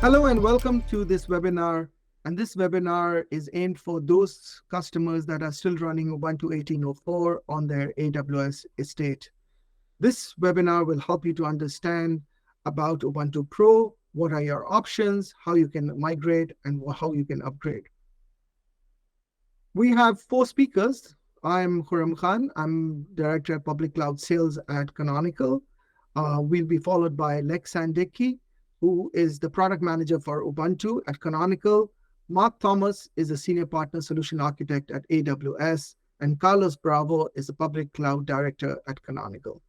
Hello and welcome to this webinar. And this webinar is aimed for those customers that are still running Ubuntu 18.04 on their AWS estate. This webinar will help you to understand about Ubuntu Pro, what are your options, how you can migrate, and how you can upgrade. We have 4 speakers. I'm Khurram Khan. I'm Director of Public Cloud Sales at Canonical. We'll be followed by Lex Sandecki, who is the Product Manager for Ubuntu at Canonical. Mark Thomas is a Senior Partner Solution Architect at AWS. And Carlos Bravo is the Public Cloud Director at Canonical.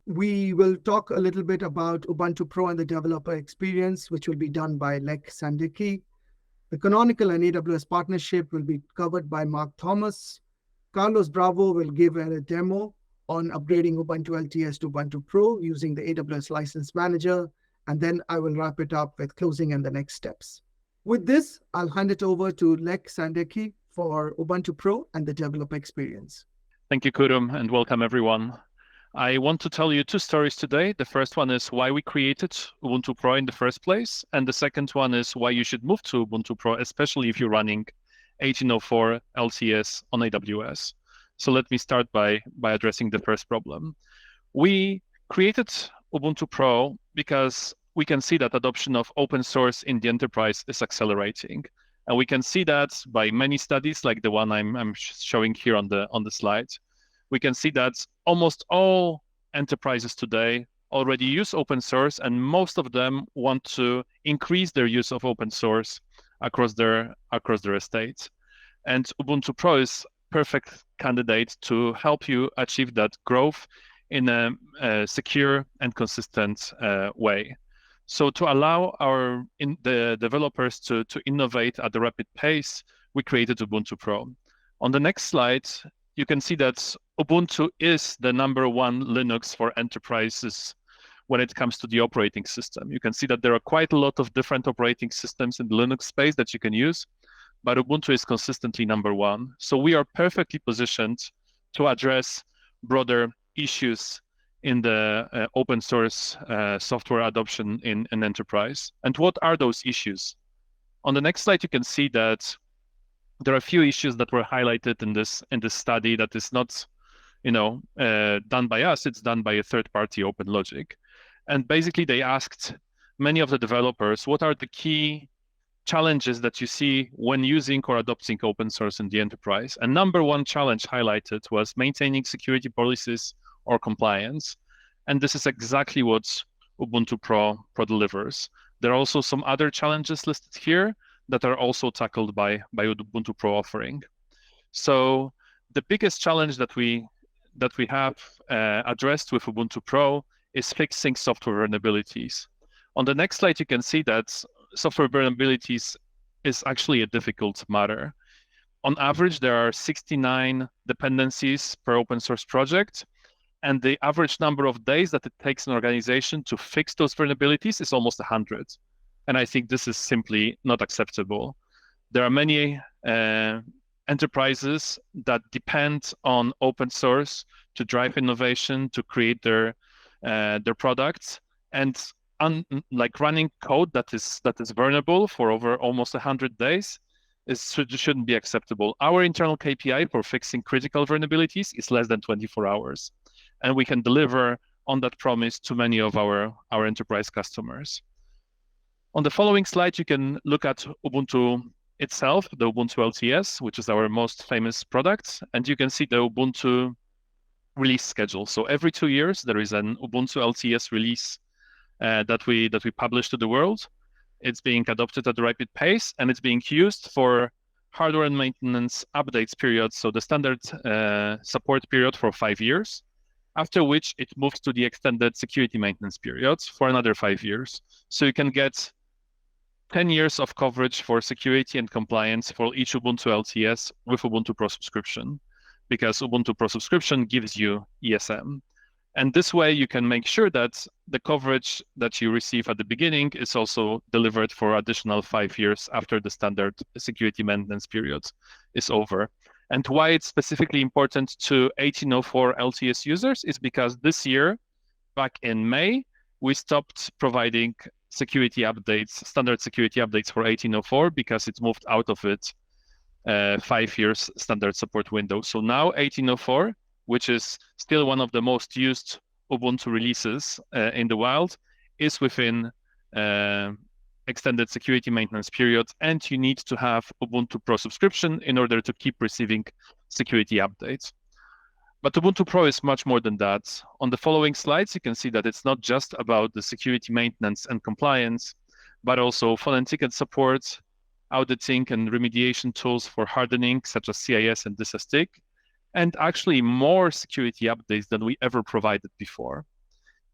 We will talk a little bit about Ubuntu Pro and the developer experience, which will be done by Lex Sandecki. The Canonical and AWS partnership will be covered by Mark Thomas. Carlos Bravo will give a demo on upgrading Ubuntu LTS to Ubuntu Pro using the AWS License Manager. And then I will wrap it up with closing and the next steps. With this, I'll hand it over to Lex Sandecki for Ubuntu Pro and the developer experience. Thank you, Khurram, and welcome everyone. I want to tell you 2 stories today. The first one is why we created Ubuntu Pro in the first place. And the second one is why you should move to Ubuntu Pro, especially if you're running 18.04 LTS on AWS. So let me start by addressing the first problem. We created Ubuntu Pro because we can see that adoption of open source in the enterprise is accelerating. And we can see that by many studies like the one I'm showing here on the slide. We can see that almost all enterprises today already use open source, and most of them want to increase their use of open source across their estates. And Ubuntu Pro is perfect candidate to help you achieve that growth in a secure and consistent way. So to allow the developers to innovate at a rapid pace, we created Ubuntu Pro. On the next slide, you can see that Ubuntu is the #1 Linux for enterprises when it comes to the operating system. You can see that there are quite a lot of different operating systems in the Linux space that you can use, but Ubuntu is consistently #1. So we are perfectly positioned to address broader issues in the open source software adoption in an enterprise. And what are those issues? On the next slide, you can see that there are a few issues that were highlighted in this study that is not, done by us. It's done by a third-party OpenLogic. And basically, they asked many of the developers, what are the key challenges that you see when using or adopting open source in the enterprise? And #1 challenge highlighted was maintaining security policies or compliance. And this is exactly what Ubuntu Pro delivers. There are also some other challenges listed here that are also tackled by Ubuntu Pro offering. So the biggest challenge that we have addressed with Ubuntu Pro is fixing software vulnerabilities. On the next slide, you can see that software vulnerabilities is actually a difficult matter. On average, there are 69 dependencies per open source project, and the average number of days that it takes an organization to fix those vulnerabilities is almost 100. And I think this is simply not acceptable. There are many enterprises that depend on open source to drive innovation, to create their products, and like running code that is vulnerable for over almost 100 days shouldn't be acceptable. Our internal KPI for fixing critical vulnerabilities is less than 24 hours. And we can deliver on that promise to many of our enterprise customers. On the following slide, you can look at Ubuntu itself, the Ubuntu LTS, which is our most famous product. And you can see the Ubuntu release schedule. So every 2 years, there is an Ubuntu LTS release that we publish to the world. It's being adopted at a rapid pace, and it's being used for hardware and maintenance updates periods. So the standard support period for 5 years, after which it moves to the extended security maintenance periods for another 5 years. So you can get 10 years of coverage for security and compliance for each Ubuntu LTS with Ubuntu Pro subscription, because Ubuntu Pro subscription gives you ESM. And this way you can make sure that the coverage that you receive at the beginning is also delivered for additional 5 years after the standard security maintenance period is over. And why it's specifically important to 18.04 LTS users is because this year, back in May, we stopped providing security updates, standard security updates for 1804 because it moved out of its 5 years standard support window. So now 1804, which is still one of the most used Ubuntu releases in the wild, is within extended security maintenance period, and you need to have Ubuntu Pro subscription in order to keep receiving security updates. But Ubuntu Pro is much more than that. On the following slides, you can see that it's not just about the security maintenance and compliance, but also phone and ticket support, auditing and remediation tools for hardening, such as CIS and DevSecOps, and actually more security updates than we ever provided before.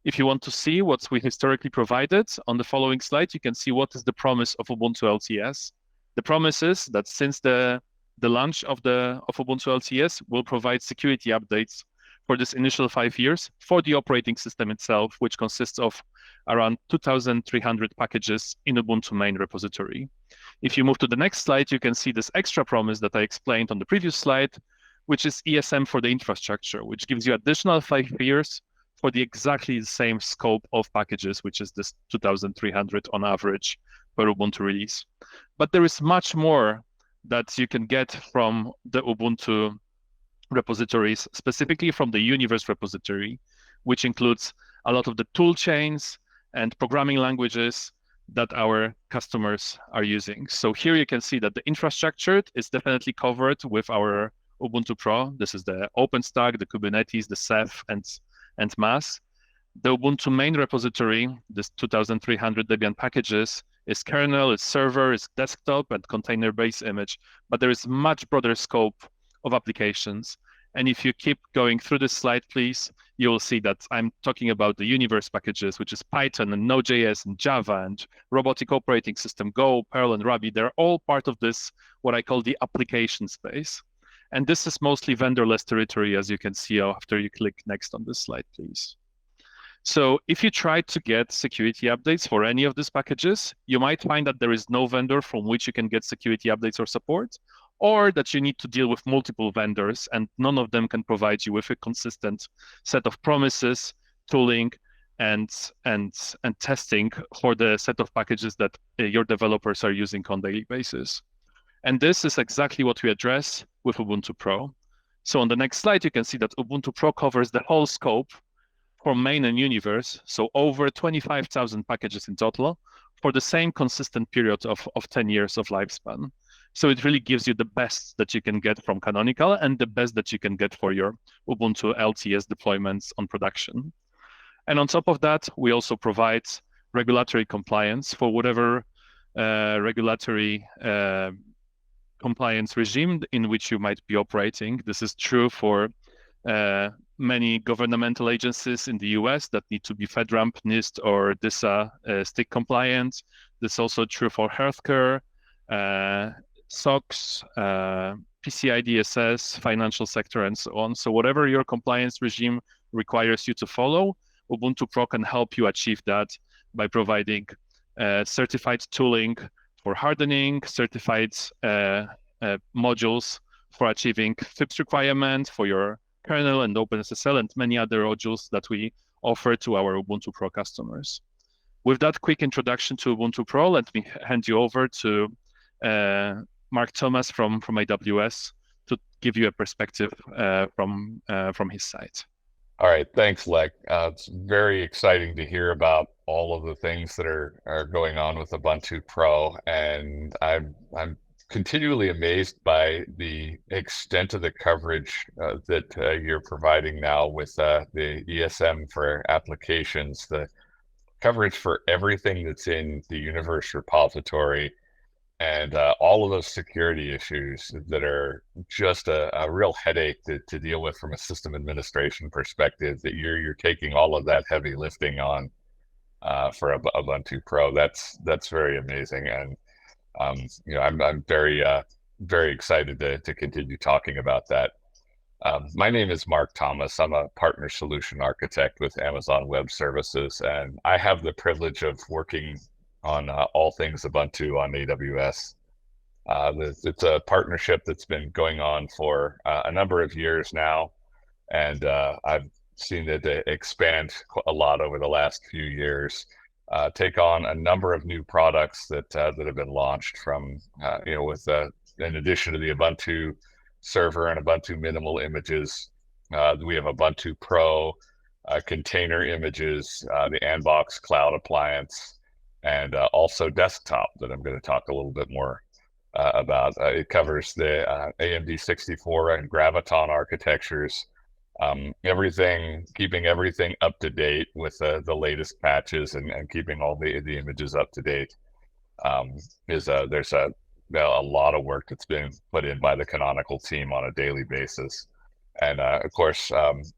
If you want to see what we historically provided, on the following slide, you can see what is the promise of Ubuntu LTS. The promise is that since the launch of Ubuntu LTS, will provide security updates for this initial 5 years for the operating system itself, which consists of around 2,300 packages in Ubuntu main repository. If you move to the next slide, you can see this extra promise that I explained on the previous slide, which is ESM for the infrastructure, which gives you additional 5 years for the exactly the same scope of packages, which is this 2,300 on average per Ubuntu release. But there is much more that you can get from the Ubuntu repositories, specifically from the Universe repository, which includes a lot of the tool chains and programming languages that our customers are using. So here you can see that the infrastructure is definitely covered with our Ubuntu Pro. This is the OpenStack, the Kubernetes, the Ceph, and MAS. The Ubuntu main repository, this 2,300 Debian packages, is kernel, it's server, it's desktop, and container-based image. But there is much broader scope of applications. And if you keep going through this slide, please, you will see that I'm talking about the Universe packages, which is Python and Node.js and Java and robotic operating system, Go, Perl, and Ruby. They're all part of this, what I call the application space. And this is mostly vendorless territory, as you can see after you click next on this slide, please. So if you try to get security updates for any of these packages, you might find that there is no vendor from which you can get security updates or support, or that you need to deal with multiple vendors and none of them can provide you with a consistent set of promises, tooling, and testing for the set of packages that your developers are using on a daily basis. And this is exactly what we address with Ubuntu Pro. So on the next slide, you can see that Ubuntu Pro covers the whole scope for main and universe, so over 25,000 packages in total for the same consistent period of 10 years of lifespan. So it really gives you the best that you can get from Canonical and the best that you can get for your Ubuntu LTS deployments on production. And on top of that, we also provide regulatory compliance for whatever regulatory compliance regime in which you might be operating. This is true for many governmental agencies in the US that need to be FedRAMP, NIST, or DISA stick compliant. This is also true for healthcare, SOX, PCI DSS, financial sector, and so on. So whatever your compliance regime requires you to follow, Ubuntu Pro can help you achieve that by providing certified tooling for hardening, certified modules for achieving FIPS requirement for your kernel and OpenSSL and many other modules that we offer to our Ubuntu Pro customers. With that quick introduction to Ubuntu Pro, let me hand you over to Mark Thomas from AWS to give you a perspective from his side. All right, thanks, Lek. It's very exciting to hear about all of the things that are going on with Ubuntu Pro, and I'm continually amazed by the extent of the coverage that you're providing now with the ESM for applications, the coverage for everything that's in the Universe repository, and all of those security issues that are just a real headache to deal with from a system administration perspective, that you're taking all of that heavy lifting on for Ubuntu Pro. That's very amazing. And I'm very excited to continue talking about that. My name is Mark Thomas. I'm a partner solution architect with Amazon Web Services, and I have the privilege of working on all things Ubuntu on AWS. It's a partnership that's been going on for a number of years now, and I've seen it expand a lot over the last few years. take on a number of new products that have been launched from, with in addition to the Ubuntu server and Ubuntu minimal images, we have Ubuntu Pro, container images, the Anbox cloud appliance, and also desktop that I'm going to talk a little bit more about. It covers the AMD 64 and Graviton architectures, keeping everything up to date with the latest patches and keeping all the images up to date. There's a lot of work that's been put in by the Canonical team on a daily basis. And of course,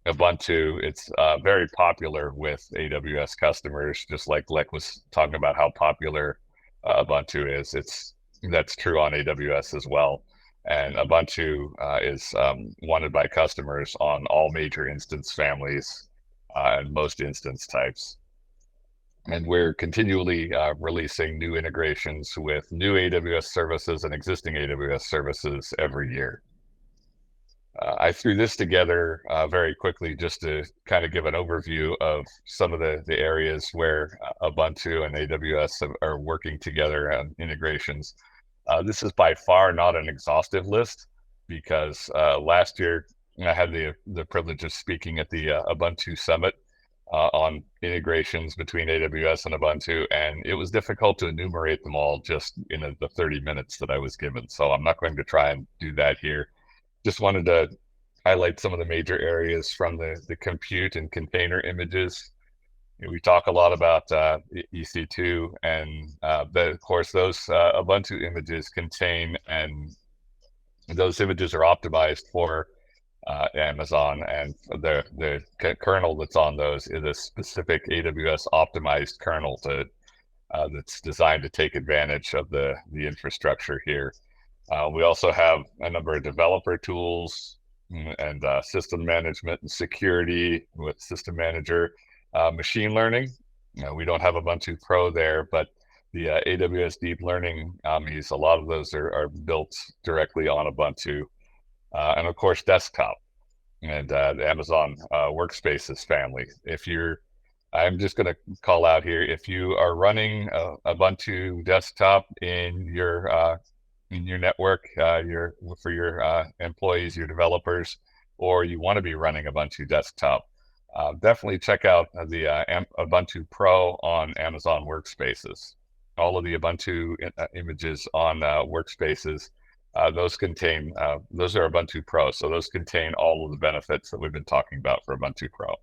Ubuntu, it's very popular with AWS customers, just like Lek was talking about how popular Ubuntu is. That's true on AWS as well. And Ubuntu is wanted by customers on all major instance families and most instance types. And we're continually releasing new integrations with new AWS services and existing AWS services every year. I threw this together very quickly just to kind of give an overview of some of the areas where Ubuntu and AWS are working together on integrations. This is by far not an exhaustive list because last year I had the privilege of speaking at the Ubuntu Summit on integrations between AWS and Ubuntu, and it was difficult to enumerate them all just in the 30 minutes that I was given. So I'm not going to try and do that here. Just wanted to highlight some of the major areas from the compute and container images. We talk a lot about EC2, and of course, those Ubuntu images contain, and those images are optimized for Amazon, and the kernel that's on those is a specific AWS optimized kernel that's designed to take advantage of the infrastructure here. We also have a number of developer tools and system management and security with System Manager, machine learning. We don't have Ubuntu Pro there, but the AWS Deep Learning AMIs, a lot of those are built directly on Ubuntu. And of course, desktop and the Amazon Workspaces family. I'm just going to call out here, if you are running Ubuntu desktop in your network, for your employees, your developers, or you want to be running Ubuntu desktop, definitely check out the Ubuntu Pro on Amazon Workspaces. All of the Ubuntu images on Workspaces, those are Ubuntu Pro, so those contain all of the benefits that we've been talking about for Ubuntu Pro.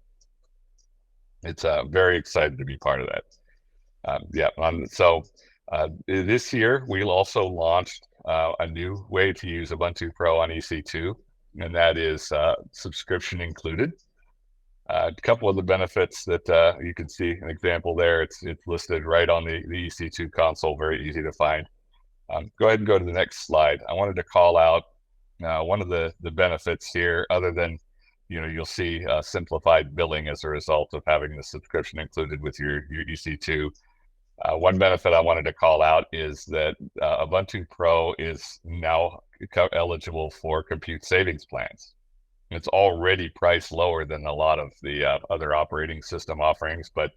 It's very excited to be part of that. So this year, we also launched a new way to use Ubuntu Pro on EC2, and that is subscription included. A couple of the benefits that you can see an example there. It's listed right on the EC2 console, very easy to find. Go ahead and go to the next slide. I wanted to call out one of the benefits here, other than, you'll see simplified billing as a result of having the subscription included with your EC2. One benefit I wanted to call out is that Ubuntu Pro is now eligible for compute savings plans. It's already priced lower than a lot of the other operating system offerings, but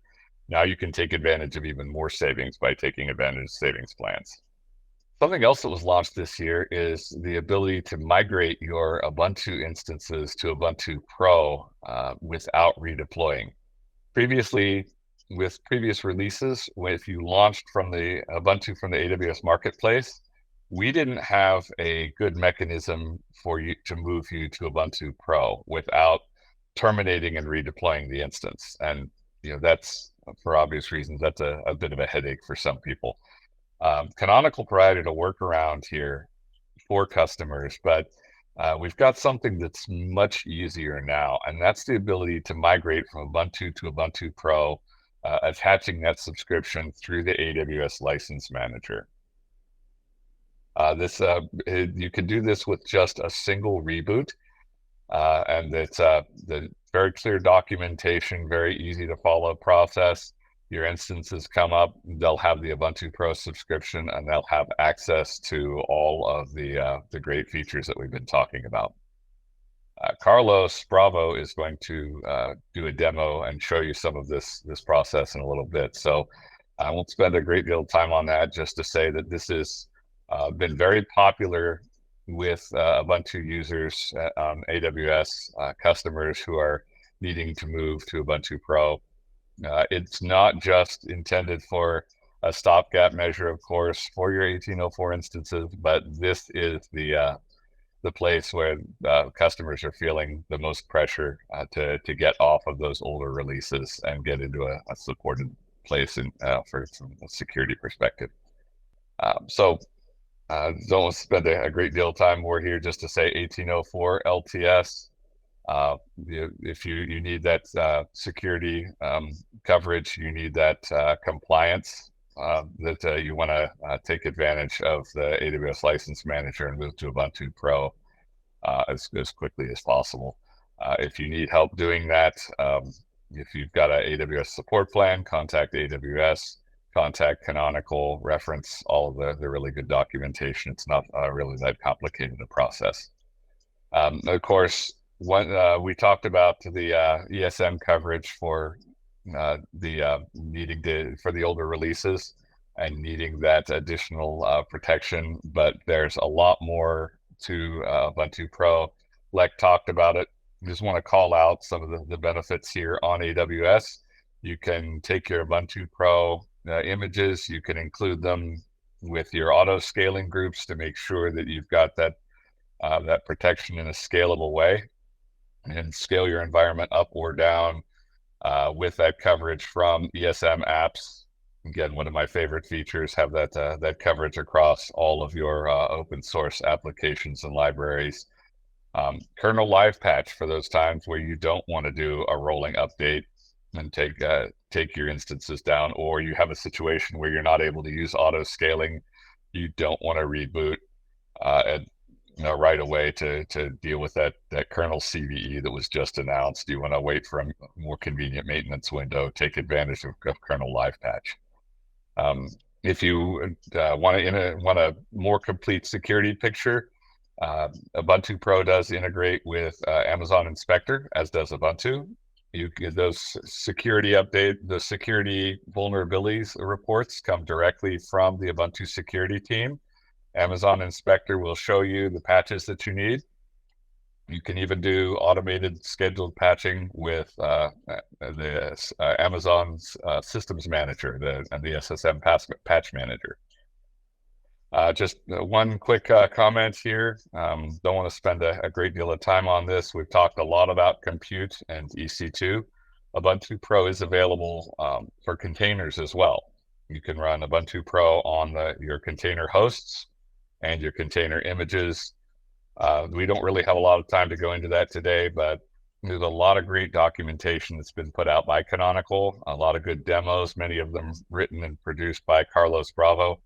now you can take advantage of even more savings by taking advantage of savings plans. Something else that was launched this year is the ability to migrate your Ubuntu instances to Ubuntu Pro without redeploying. Previously, with previous releases, if you launched from the Ubuntu from the AWS Marketplace, we didn't have a good mechanism for you to move you to Ubuntu Pro without terminating and redeploying the instance. And that's, for obvious reasons, that's a bit of a headache for some people. Canonical provided a workaround here for customers, but we've got something that's much easier now, and that's the ability to migrate from Ubuntu to Ubuntu Pro, attaching that subscription through the AWS License Manager. You can do this with just a single reboot, and it's the very clear documentation, very easy to follow process. Your instances come up, they'll have the Ubuntu Pro subscription, and they'll have access to all of the great features that we've been talking about. Carlos Bravo is going to do a demo and show you some of this process in a little bit. So I won't spend a great deal of time on that, just to say that this has been very popular with Ubuntu users, AWS customers who are needing to move to Ubuntu Pro. It's not just intended for a stopgap measure, of course, for your 1804 instances, but this is the place where customers are feeling the most pressure to get off of those older releases and get into a supported place from a security perspective. Don't spend a great deal of time more here, just to say 1804 LTS. If you need that security coverage, you need that compliance, that you want to take advantage of the AWS License Manager and move to Ubuntu Pro as quickly as possible. If you need help doing that, if you've got an AWS support plan, contact AWS, contact Canonical, reference all of the really good documentation. It's not really that complicated a process. Of course, we talked about the ESM coverage for for the older releases and needing that additional protection, but there's a lot more to Ubuntu Pro. Lek talked about it. I just want to call out some of the benefits here on AWS. You can take your Ubuntu Pro images, you can include them with your auto scaling groups to make sure that you've got that protection in a scalable way, and scale your environment up or down with that coverage from ESM apps. Again, one of my favorite features, have that coverage across all of your open source applications and libraries. Kernel livepatch for those times where you don't want to do a rolling update and take your instances down, or you have a situation where you're not able to use auto scaling. You don't want to reboot right away to deal with that kernel CVE that was just announced. You want to wait for a more convenient maintenance window, take advantage of kernel livepatch. If you want a more complete security picture, Ubuntu Pro does integrate with Amazon Inspector, as does Ubuntu. You get those security vulnerabilities reports come directly from the Ubuntu security team. Amazon Inspector will show you the patches that you need. You can even do automated scheduled patching with Amazon's Systems Manager and the SSM Patch Manager. Just one quick comment here. Don't want to spend a great deal of time on this. We've talked a lot about compute and EC2. Ubuntu Pro is available for containers as well. You can run Ubuntu Pro on your container hosts and your container images. We don't really have a lot of time to go into that today, but there's a lot of great documentation that's been put out by Canonical, a lot of good demos, many of them written and produced by Carlos Bravo.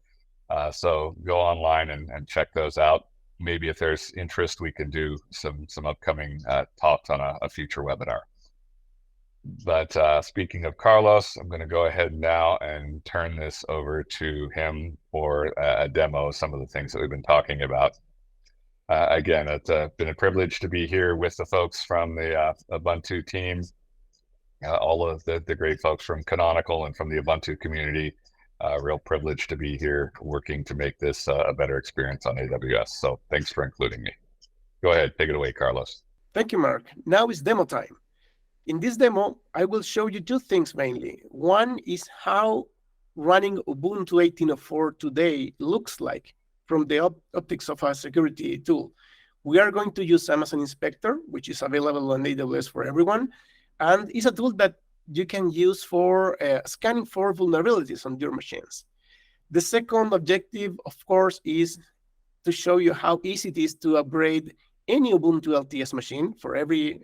So go online and check those out. Maybe if there's interest, we can do some upcoming talks on a future webinar. But speaking of Carlos, I'm going to go ahead now and turn this over to him for a demo of some of the things that we've been talking about. Again, it's been a privilege to be here with the folks from the Ubuntu team, all of the great folks from Canonical and from the Ubuntu community. Real privilege to be here working to make this a better experience on AWS. So thanks for including me. Go ahead, take it away, Carlos. Thank you, Mark. Now is demo time. In this demo, I will show you two things mainly. One is how running Ubuntu 18.04 today looks like from the optics of a security tool. We are going to use Amazon Inspector, which is available on AWS for everyone, and it's a tool that you can use for scanning for vulnerabilities on your machines. The second objective, of course, is to show you how easy it is to upgrade any Ubuntu LTS machine for every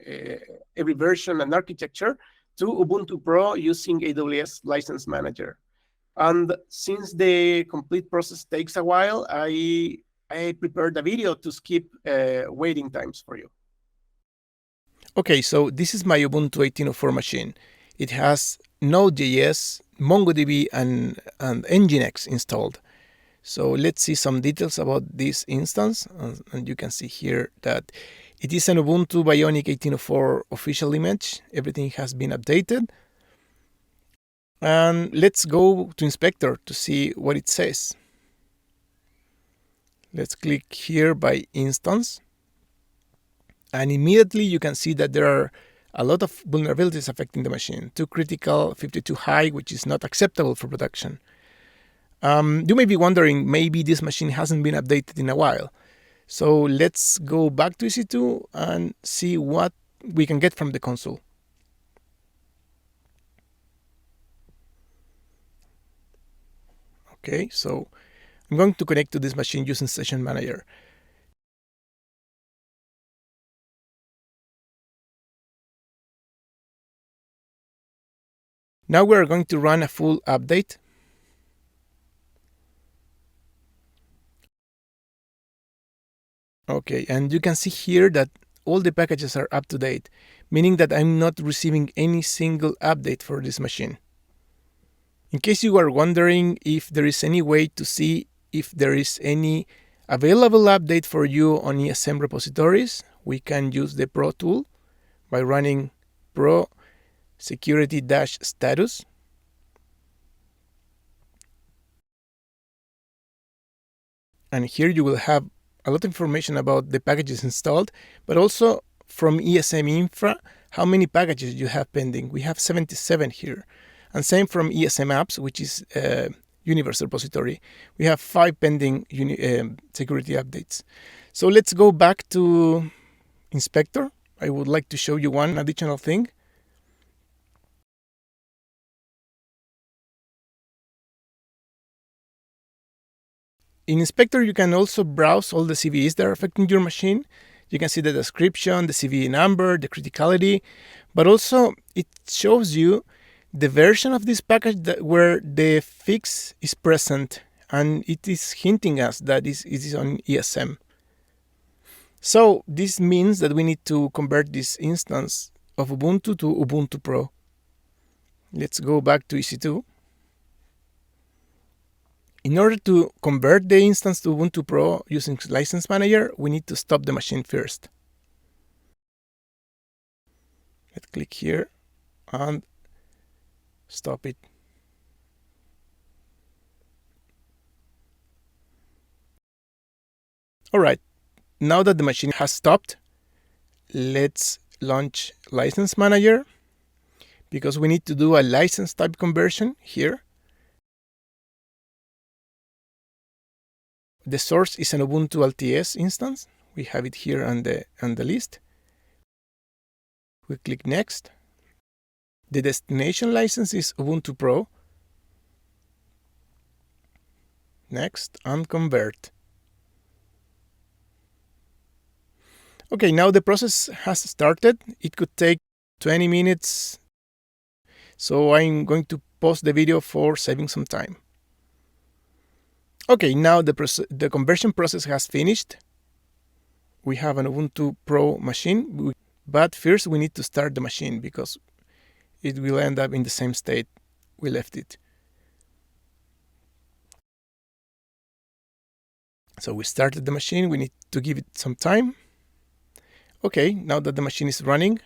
version and architecture to Ubuntu Pro using AWS License Manager. And since the complete process takes a while, I prepared a video to skip waiting times for you. Okay, so this is my Ubuntu 18.04 machine. It has Node.js, MongoDB, and Nginx installed. So let's see some details about this instance. And you can see here that it is an Ubuntu Bionic 18.04 official image. Everything has been updated. And let's go to inspector to see what it says. Let's click here by instance. And immediately you can see that there are a lot of vulnerabilities affecting the machine. 2 critical, 52 high, which is not acceptable for production. You may be wondering, maybe this machine hasn't been updated in a while. So let's go back to EC2 and see what we can get from the console. Okay, so I'm going to connect to this machine using Session Manager. Now we're going to run a full update. Okay, and you can see here that all the packages are up to date, meaning that I'm not receiving any single update for this machine. In case you are wondering if there is any way to see if there is any available update for you on ESM repositories, we can use the Pro tool by running pro security-status. And here you will have a lot of information about the packages installed, but also from ESM Infra, how many packages you have pending. We have 77 here. And same from ESM Apps, which is a universal repository. We have 5 pending security updates. So let's go back to Inspector. I would like to show you one additional thing. In Inspector, you can also browse all the CVEs that are affecting your machine. You can see the description, the CVE number, the criticality, but also it shows you the version of this package where the fix is present, and it is hinting us that it is on ESM. So this means that we need to convert this instance of Ubuntu to Ubuntu Pro. Let's go back to EC2. In order to convert the instance to Ubuntu Pro using License Manager, we need to stop the machine first. Let's click here and stop it. All right, now that the machine has stopped, let's launch License Manager because we need to do a license type conversion here. The source is an Ubuntu LTS instance. We have it here on the list. We click Next. The destination license is Ubuntu Pro. Next, and convert. Okay, now the process has started. It could take 20 minutes. So I'm going to pause the video for saving some time. Okay, now the conversion process has finished. We have an Ubuntu Pro machine, but first we need to start the machine because it will end up in the same state we left it. So we started the machine, we need to give it some time. Okay, now that the machine is running,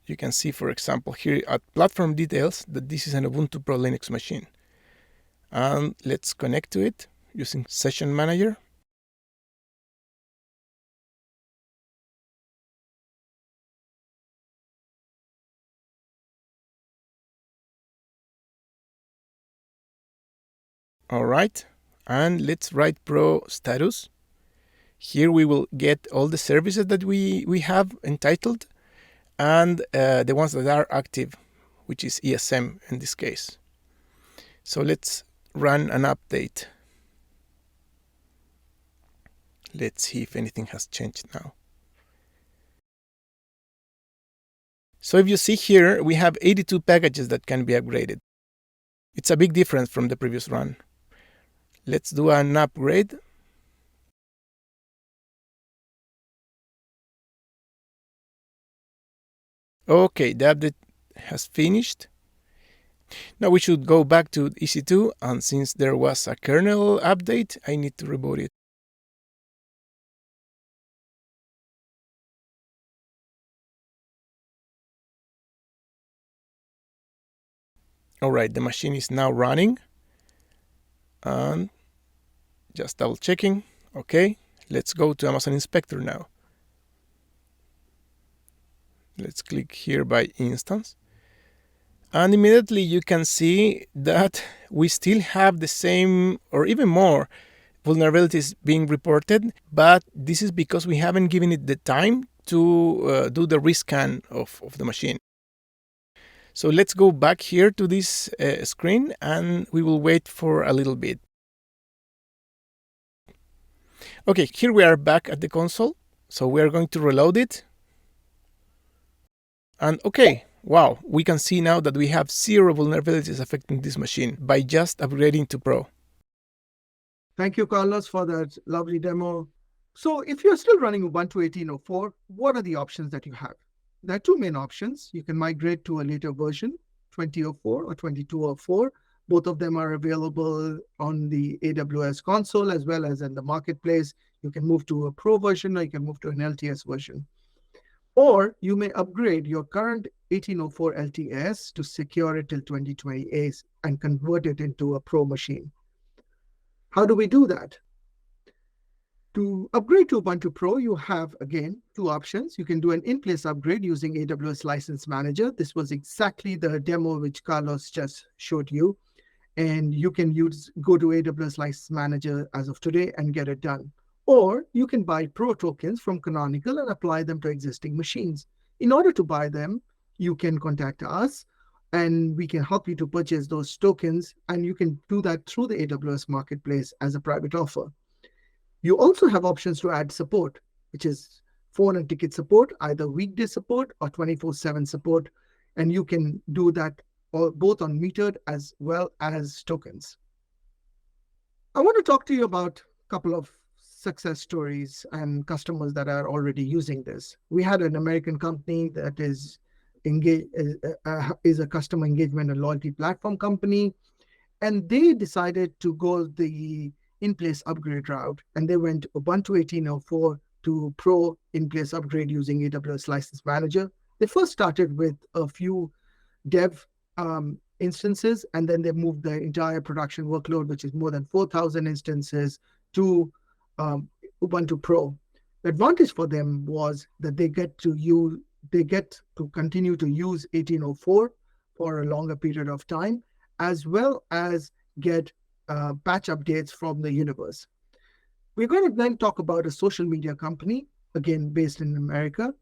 you can see, for example, here at platform details that this is an Ubuntu Pro Linux machine. And let's connect to it using Session Manager. All right, and let's write pro status. Here we will get all the services that we have entitled and the ones that are active, which is ESM in this case. So let's run an update. Let's see if anything has changed now. So if you see here, we have 82 packages that can be upgraded. It's a big difference from the previous run. Let's do an upgrade. Okay, the update has finished. Now we should go back to EC2, and since there was a kernel update, I need to reboot it. All right, the machine is now running. And just double checking. Okay, let's go to Amazon Inspector now. Let's click here by instance. And immediately you can see that we still have the same or even more vulnerabilities being reported, but this is because we haven't given it the time to do the rescan of the machine. So let's go back here to this screen and we will wait for a little bit. Okay, here we are back at the console. So we are going to reload it. And okay, wow, we can see now that we have 0 vulnerabilities affecting this machine by just upgrading to Pro. Thank you, Carlos, for that lovely demo. So if you're still running Ubuntu 18.04, what are the options that you have? There are two main options. You can migrate to a later version, 20.04 or 22.04. Both of them are available on the AWS console as well as in the marketplace. You can move to a Pro version or you can move to an LTS version. Or you may upgrade your current 18.04 LTS to secure it till 2028 and convert it into a Pro machine. How do we do that? To upgrade to Ubuntu Pro, you have, again, two options. You can do an in-place upgrade using AWS License Manager. This was exactly the demo which Carlos just showed you. And you can go to AWS License Manager as of today and get it done. Or you can buy Pro tokens from Canonical and apply them to existing machines. In order to buy them, you can contact us and we can help you to purchase those tokens. And you can do that through the AWS Marketplace as a private offer. You also have options to add support, which is phone and ticket support, either weekday support or 24/7 support. And you can do that both on metered as well as tokens. I want to talk to you about a couple of success stories and customers that are already using this. We had an American company that is a customer engagement and loyalty platform company, and they decided to go the in-place upgrade route, and they went Ubuntu 18.04 to Pro in-place upgrade using AWS License Manager. They first started with a few dev instances, and then they moved the entire production workload, which is more than 4,000 instances, to Ubuntu Pro. The advantage for them was that they get to continue to use 18.04 for a longer period of time, as well as get patch updates from the universe. We're going to then talk about a social media company, again based in America,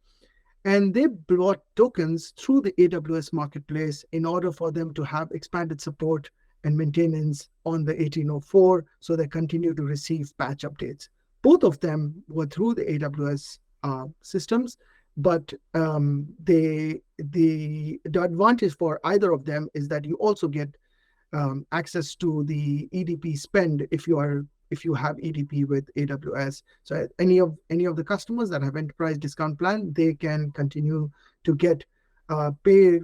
and they brought tokens through the AWS Marketplace in order for them to have expanded support and maintenance on the 18.04, so they continue to receive patch updates. Both of them were through the AWS systems, but the advantage for either of them is that you also get access to the EDP spend if you have EDP with AWS. So any of the customers that have enterprise discount plan, they can continue to get pay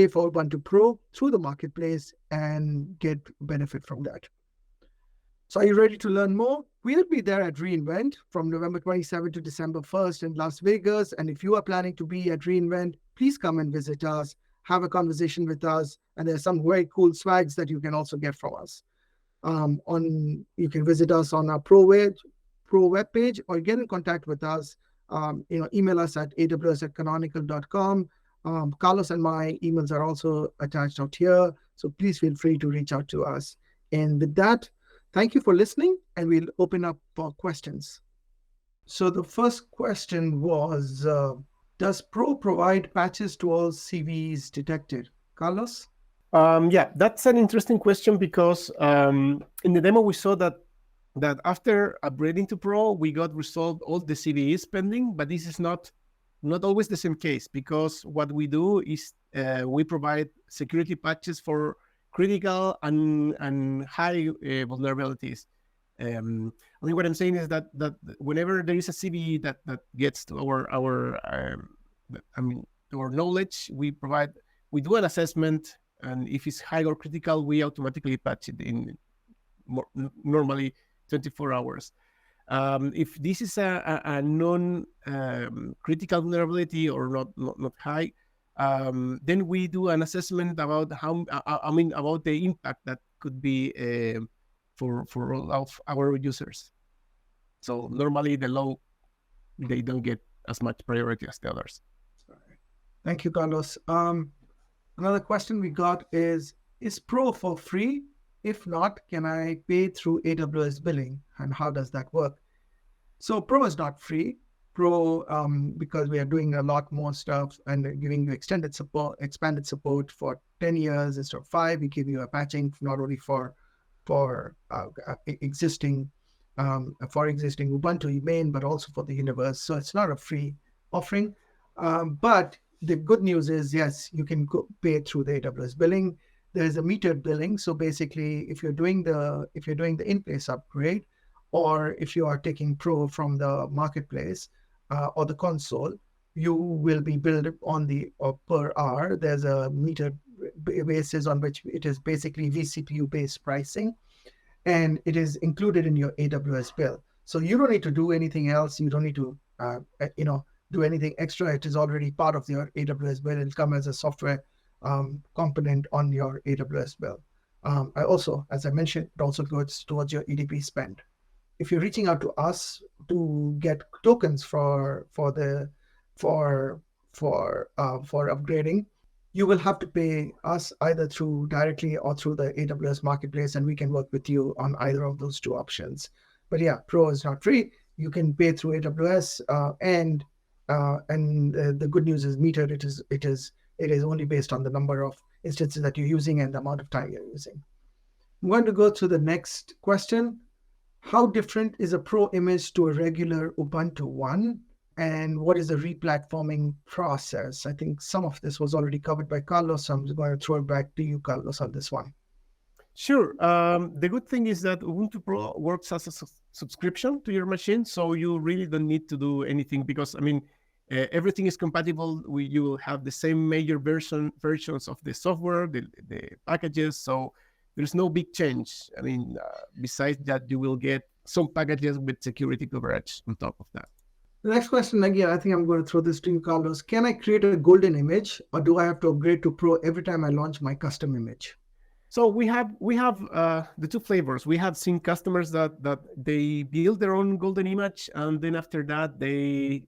for Ubuntu Pro through the marketplace and get benefit from that. So are you ready to learn more? We'll be there at reInvent from November 27th to December 1st in Las Vegas. And if you are planning to be at reInvent, please come and visit us, have a conversation with us. And there's some very cool swags that you can also get from us. You can visit us on our Pro webpage or get in contact with us. Email us at aws@canonical.com. Carlos and my emails are also attached out here. So please feel free to reach out to us. And with that, thank you for listening, and we'll open up for questions. So the first question was, does Pro provide patches to all CVEs detected? Carlos? Yeah, that's an interesting question because in the demo we saw that after upgrading to Pro, we got resolved all the CVE spending, but this is not always the same case, because what we do is we provide security patches for critical and high vulnerabilities. I mean, what I'm saying is that whenever there is a CVE that gets to our knowledge, we do an assessment, and if it's high or critical, we automatically patch it in normally 24 hours. If this is a non critical vulnerability or not high, Then we do an assessment about about the impact that could be for all of our users. So normally the low, they don't get as much priority as the others. Thank you, Carlos. Another question we got is Pro for free? If not, can I pay through AWS billing? And how does that work? So Pro is not free. Pro, because we are doing a lot more stuff and giving you expanded support for 10 years instead of 5. We give you a patching not only for existing Ubuntu main, but also for the universe. So it's not a free offering. But the good news is, yes, you can pay through the AWS billing. There is a metered billing. So basically, if you're doing the in-place upgrade, or if you are taking Pro from the marketplace or the console, you will be billed on the per hour. There's a metered basis on which it is basically vCPU-based pricing, and it is included in your AWS bill. So you don't need to do anything else. You don't need to do anything extra. It is already part of your AWS bill. It'll come as a software component on your AWS bill. I also, as I mentioned, it also goes towards your EDP spend. If you're reaching out to us to get tokens for upgrading, you will have to pay us either through directly or through the AWS marketplace, and we can work with you on either of those two options. But yeah, Pro is not free. You can pay through AWS, and the good news is metered. It is only based on the number of instances that you're using and the amount of time you're using. I'm going to go to the next question. How different is a Pro image to a regular Ubuntu one? And what is the replatforming process? I think some of this was already covered by Carlos, so I'm just going to throw it back to you, Carlos, on this one. Sure. The good thing is that Ubuntu Pro works as a subscription to your machine, so you really don't need to do anything because, everything is compatible. You will have the same major versions of the software, the packages, so there's no big change. Besides that, you will get some packages with security coverage on top of that. The next question, again, I think I'm going to throw this to you, Carlos. Can I create a golden image, or do I have to upgrade to Pro every time I launch my custom image? So we have the two flavors. We have seen customers that they build their own golden image, and then after that, they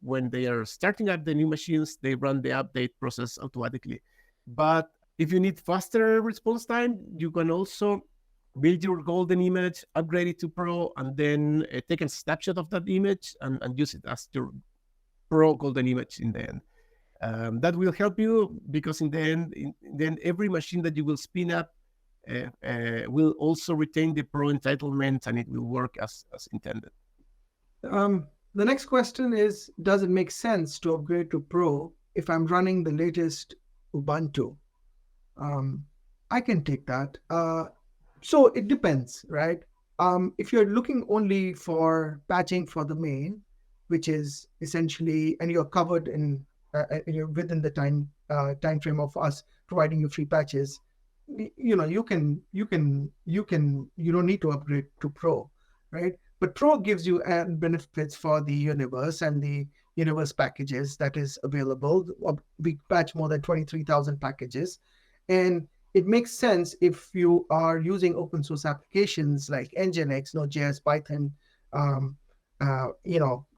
when they are starting up the new machines, they run the update process automatically. But if you need faster response time, you can also build your golden image, upgrade it to Pro, and then take a snapshot of that image and use it as your Pro golden image in the end. That will help you because in the end, every machine that you will spin up will also retain the Pro entitlement, and it will work as intended. The next question is, does it make sense to upgrade to Pro if I'm running the latest Ubuntu? I can take that. So it depends, right? If you're looking only for patching for the main, which is essentially, and you're covered in you're within the time frame of us providing you free patches, you don't need to upgrade to Pro, right? But Pro gives you benefits for the universe and the universe packages that is available. We patch more than 23,000 packages, and it makes sense if you are using open source applications like Nginx, Node.js, Python,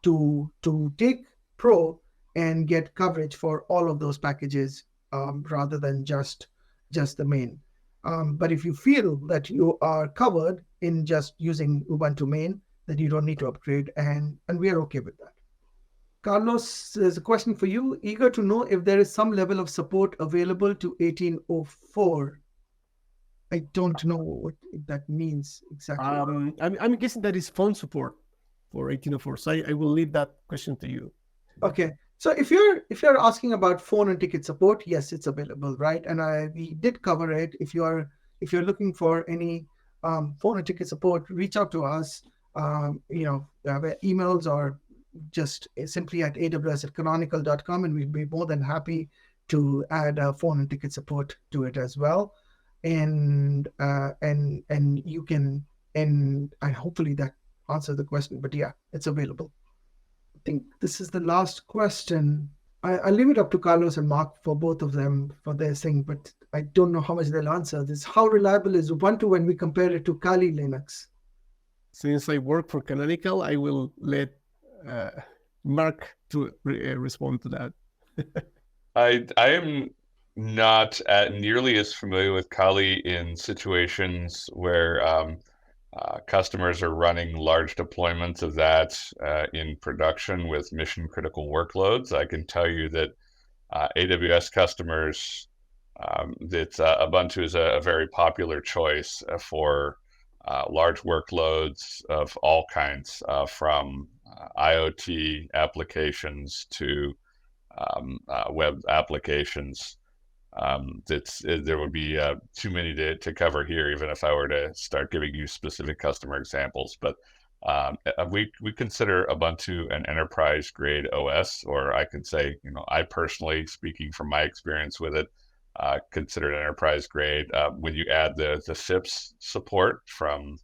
to take Pro and get coverage for all of those packages rather than just the main. But if you feel that you are covered in just using Ubuntu main, then you don't need to upgrade, and we are okay with that. Carlos, there's a question for you. Eager to know if there is some level of support available to 1804. I don't know what that means exactly. I'm guessing that is phone support for 1804. So I will leave that question to you. Okay. So if you're asking about phone and ticket support, yes, it's available, right? And we did cover it. If you're looking for any phone and ticket support, reach out to us. Emails or just simply at aws@canonical.com, and we'd be more than happy to add phone and ticket support to it as well. And you can, and hopefully that answers the question. But yeah, it's available. I think this is the last question. I'll leave it up to Carlos and Mark for both of them for their thing, but I don't know how much they'll answer this. How reliable is Ubuntu when we compare it to Kali Linux? Since I work for Canonical, I will let Mark to respond to that. I am not nearly as familiar with Kali in situations where customers are running large deployments of that in production with mission critical workloads. I can tell you that AWS customers, that Ubuntu is a very popular choice for large workloads of all kinds, from IoT applications to web applications. There would be too many to cover here, even if I were to start giving you specific customer examples. But we consider Ubuntu an enterprise grade OS, or I could say, I personally, speaking from my experience with it, consider it enterprise grade. When you add the FIPS support from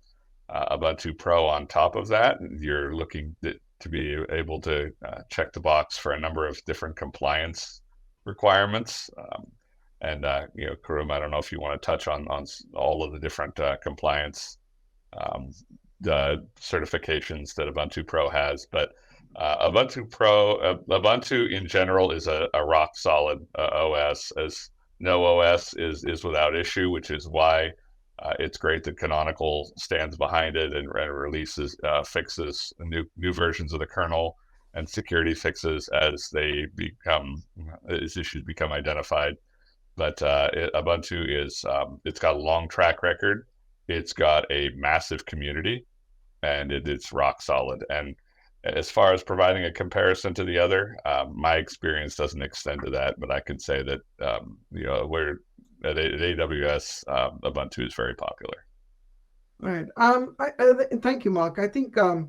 Ubuntu Pro on top of that, you're looking to be able to check the box for a number of different compliance requirements. And Karim, I don't know if you want to touch on all of the different compliance the certifications that Ubuntu Pro has, but Ubuntu in general is a rock solid OS, as no OS is without issue, which is why it's great that Canonical stands behind it and releases fixes new versions of the kernel and security fixes as issues become identified. But Ubuntu is it's got a long track record. It's got a massive community, and it's rock solid. And as far as providing a comparison to the other, my experience doesn't extend to that, but I can say that we're at AWS, Ubuntu is very popular. All right. Thank you, Mark. I think I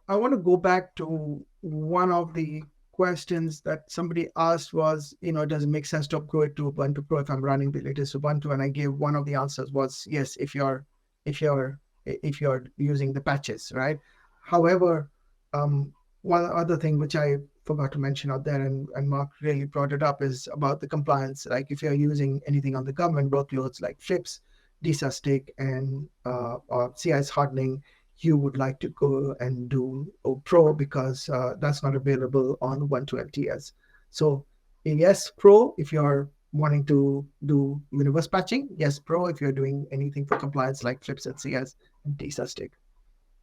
want to go back to one of the questions that somebody asked was, does it make sense to upgrade to Ubuntu Pro if I'm running the latest Ubuntu? And I gave one of the answers was yes, if you're using the patches, right? However, one other thing which I forgot to mention out there, and Mark really brought it up, is about the compliance. Like if you're using anything on the government workloads like FLIPS, DSecOps, and or CIS hardening, you would like to go and do Pro because that's not available on Ubuntu LTS. So yes, Pro if you're wanting to do universe patching. Yes, Pro if you're doing anything for compliance like FLIPS and CS and DSecOps.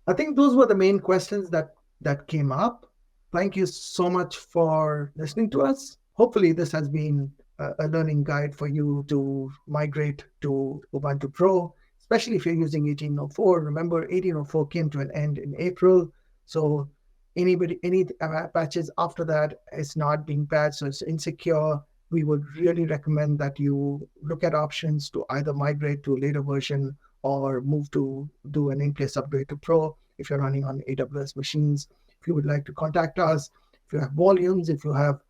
I think those were the main questions that came up. Thank you so much for listening to us. Hopefully this has been a learning guide for you to migrate to Ubuntu Pro, especially if you're using 18.04. Remember, 18.04 came to an end in April. So any patches after that is not being patched, so it's insecure. We would really recommend that you look at options to either migrate to a later version or move to do an in-place upgrade to Pro if you're running on AWS machines. If you would like to contact us, if you have volumes, if you have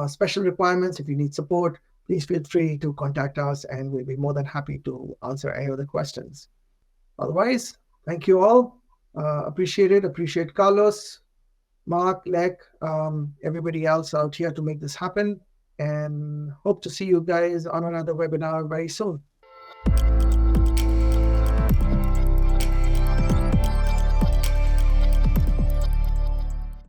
special requirements, if you need support, please feel free to contact us and we'll be more than happy to answer any other questions. Otherwise, thank you all. Appreciate it. Appreciate Carlos, Mark, Lek, everybody else out here to make this happen. And hope to see you guys on another webinar very soon.